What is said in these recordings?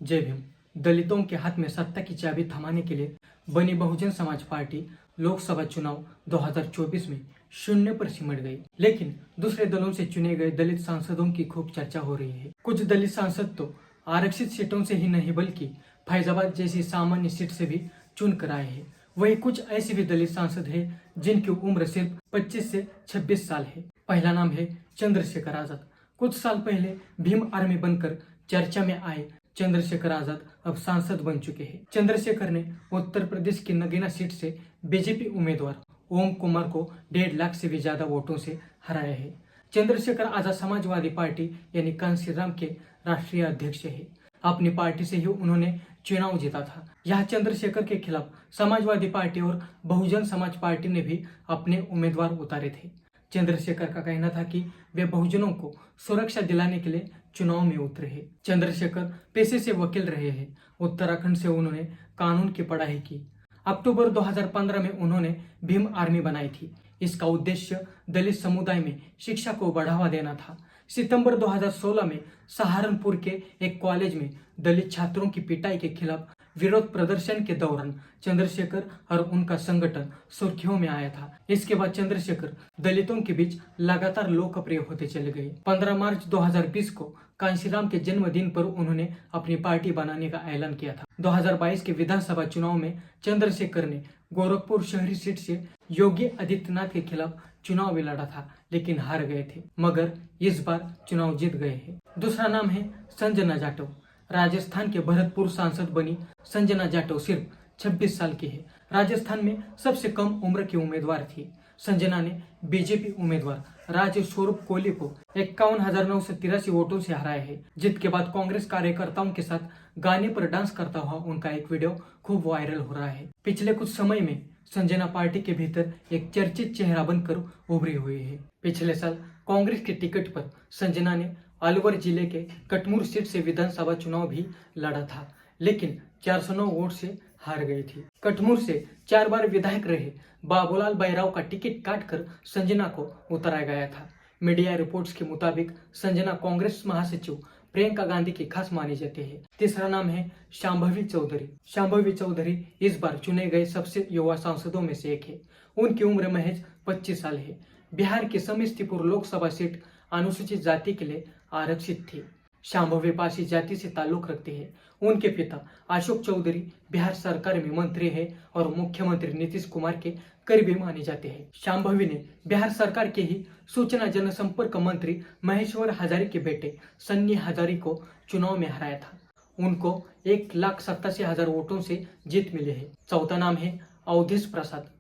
जय भीम। दलितों के हाथ में सत्ता की चाबी थमाने के लिए बनी बहुजन समाज पार्टी लोकसभा चुनाव 2024 में शून्य पर सिमट गई। लेकिन दूसरे दलों से चुने गए दलित सांसदों की खूब चर्चा हो रही है। कुछ दलित सांसद तो आरक्षित सीटों से ही नहीं बल्कि फैजाबाद जैसी सामान्य सीट से भी चुन कर आए हैं। वही कुछ ऐसे भी दलित सांसद हैं जिनकी उम्र सिर्फ 25 से 26 साल है। पहला नाम है चंद्रशेखर आजाद। कुछ साल पहले भीम आर्मी बनकर चर्चा में आए चंद्रशेखर आजाद अब सांसद बन चुके हैं। चंद्रशेखर ने उत्तर प्रदेश की नगीना सीट से बीजेपी उम्मीदवार ओम कुमार को 1.5 लाख से भी ज्यादा वोटों से हराया है। चंद्रशेखर आजाद समाजवादी पार्टी यानी कांशीराम के राष्ट्रीय अध्यक्ष है। अपनी पार्टी से ही उन्होंने चुनाव जीता था। यह चंद्रशेखर के खिलाफ समाजवादी पार्टी और बहुजन समाज पार्टी ने भी अपने उम्मीदवार उतारे थे। चंद्रशेखर का कहना था कि वे बहुजनों को सुरक्षा दिलाने के लिए चुनाव में उतरे हैं। चंद्रशेखर पेशे से वकील रहे हैं। उत्तराखंड से उन्होंने कानून की पढ़ाई की। अक्टूबर 2015 में उन्होंने भीम आर्मी बनाई थी। इसका उद्देश्य दलित समुदाय में शिक्षा को बढ़ावा देना था। सितंबर 2016 में सहारनपुर के एक कॉलेज में दलित छात्रों की पिटाई के खिलाफ विरोध प्रदर्शन के दौरान चंद्रशेखर और उनका संगठन सुर्खियों में आया था। इसके बाद चंद्रशेखर दलितों के बीच लगातार लोकप्रिय होते चले गए। 15 मार्च 2020 को कांशीराम के जन्मदिन पर उन्होंने अपनी पार्टी बनाने का ऐलान किया था। 2022 के विधानसभा चुनाव में चंद्रशेखर ने गोरखपुर शहरी सीट से योगी आदित्यनाथ के खिलाफ चुनाव भी लड़ा था, लेकिन हार गए थे, मगर इस बार चुनाव जीत गए हैं। दूसरा नाम है संजना जाटव। राजस्थान के भरतपुर सांसद बनी संजना जाटव सिर्फ 26 साल की है। राजस्थान में सबसे कम उम्र की उम्मीदवार थी। संजना ने बीजेपी उम्मीदवार राज स्वरूप कोहली को 51,983 वोटों से हराया है। जीत के बाद कांग्रेस कार्यकर्ताओं के साथ गाने पर डांस करता हुआ उनका एक वीडियो खूब वायरल हो रहा है। पिछले कुछ समय में संजना पार्टी के भीतर एक चर्चित चेहरा बनकर उभरी हुई है। पिछले साल कांग्रेस के टिकट पर संजना ने अलवर जिले के कटमूर सीट से विधानसभा चुनाव भी लड़ा था, लेकिन 409 वोट से हार गई थी। कटमूर से 4 बार विधायक रहे बाबूलाल बैराव का टिकट काटकर संजना को उतारा गया था। मीडिया रिपोर्ट्स के मुताबिक संजना कांग्रेस महासचिव प्रियंका गांधी की खास मानी जाती है। तीसरा नाम है शांभवी चौधरी। शांभवी चौधरी इस बार चुने गए सबसे युवा सांसदों में से एक है। उनकी उम्र महज 25 साल है। बिहार की समस्तीपुर लोकसभा सीट अनुसूचित जाति के लिए आरक्षित थी। शांभवी पासी जाति से ताल्लुक रखते हैं। उनके पिता अशोक चौधरी बिहार सरकार में मंत्री है और मुख्यमंत्री नीतीश कुमार के करीबी माने जाते हैं। शांभवी ने बिहार सरकार के ही सूचना जनसंपर्क मंत्री महेश्वर हजारी के बेटे सन्नी हजारी को चुनाव में हराया था। उनको 1,87,000 वोटों से जीत मिली है। चौथा नाम है अवधेश प्रसाद।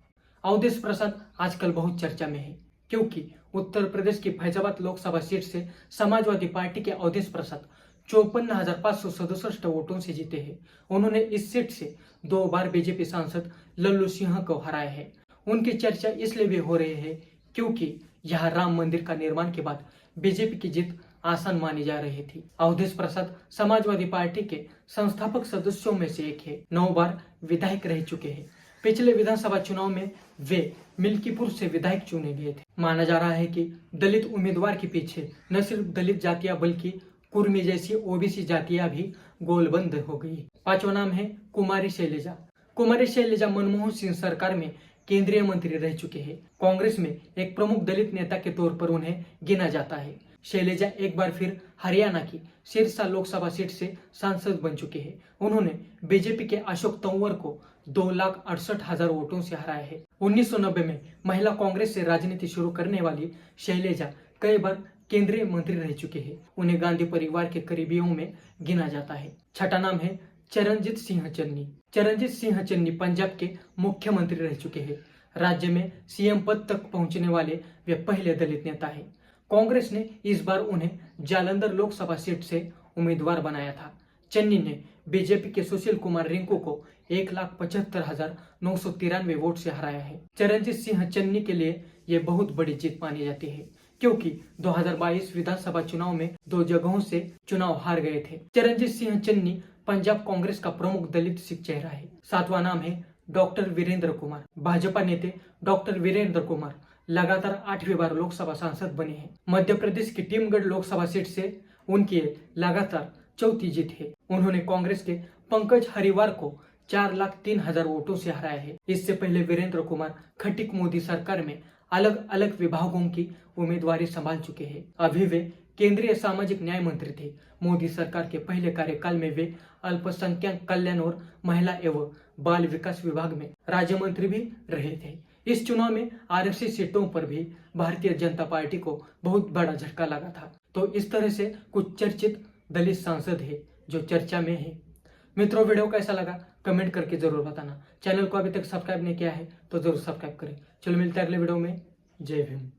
अवधेश प्रसाद आजकल बहुत चर्चा में है क्योंकि उत्तर प्रदेश की फैजाबाद लोकसभा सीट से समाजवादी पार्टी के अवधेश प्रसाद 54,567 वोटों से जीते हैं। उन्होंने इस सीट से 2 बार बीजेपी सांसद लल्लू सिंह को हराया है। उनकी चर्चा इसलिए भी हो रही है क्योंकि यह राम मंदिर का निर्माण के बाद बीजेपी की जीत आसान मानी जा रही थी। अवधेश प्रसाद समाजवादी पार्टी के संस्थापक सदस्यों में से एक है। 9 बार विधायक रह चुके हैं। पिछले विधानसभा चुनाव में वे मिल्कीपुर से विधायक चुने गए थे। माना जा रहा है कि दलित उम्मीदवार के पीछे न सिर्फ दलित जातियां बल्कि कुर्मी जैसी ओबीसी जातियां भी गोलबंद हो गई। पांचवा नाम है कुमारी शैलजा। कुमारी शैलजा मनमोहन सिंह सरकार में केंद्रीय मंत्री रह चुके हैं। कांग्रेस में एक प्रमुख दलित नेता के तौर पर उन्हें गिना जाता है। शैलजा एक बार फिर हरियाणा की सिरसा लोकसभा सीट से सांसद बन चुके हैं। उन्होंने बीजेपी के अशोक तंवर को 2,68,000 वोटों से हराया है। 1990 में महिला कांग्रेस से राजनीति शुरू करने वाली शैलजा कई बार केंद्रीय मंत्री रह चुके हैं। उन्हें गांधी परिवार के करीबियों में गिना जाता है। छठा नाम है चरणजीत सिंह चन्नी। चरणजीत सिंह चन्नी पंजाब के मुख्यमंत्री रह चुके हैं। राज्य में सीएम पद तक पहुंचने वाले वे पहले दलित नेता है। कांग्रेस ने इस बार उन्हें जालंधर लोकसभा सीट से उम्मीदवार बनाया था। चन्नी ने बीजेपी के सुशील कुमार रिंकू को 1,75,993 वोट से हराया है। चरणजीत सिंह चन्नी के लिए ये बहुत बड़ी जीत मानी जाती है क्योंकि 2022 विधानसभा चुनाव में 2 जगहों से चुनाव हार गए थे। चरणजीत सिंह चन्नी पंजाब कांग्रेस का प्रमुख दलित चेहरा है। सातवां नाम है डॉक्टर वीरेंद्र कुमार। भाजपा नेता डॉक्टर वीरेंद्र कुमार लगातार 8वीं बार लोकसभा सांसद बने हैं। मध्य प्रदेश की टीमगढ़ लोकसभा सीट से उनकी लगातार चौथी जीत है। उन्होंने कांग्रेस के पंकज हरिवार को 4,03,000 वोटों से हराया है। इससे पहले वीरेंद्र कुमार खट्टिक मोदी सरकार में अलग अलग विभागों की उम्मीदवारी संभाल चुके हैं। अभी वे केंद्रीय सामाजिक न्याय मंत्री थे। मोदी सरकार के पहले कार्यकाल में वे अल्पसंख्यक कल्याण और महिला एवं बाल विकास विभाग में राज्य मंत्री भी रहे थे। इस चुनाव में आरक्षित सीटों पर भी भारतीय जनता पार्टी को बहुत बड़ा झटका लगा था। तो इस तरह से कुछ चर्चित दलित सांसद है जो चर्चा में है। मित्रों, वीडियो कैसा लगा कमेंट करके जरूर बताना। चैनल को अभी तक सब्सक्राइब नहीं किया है तो जरूर सब्सक्राइब करें। चलो मिलते हैं अगले वीडियो में। जय भीम।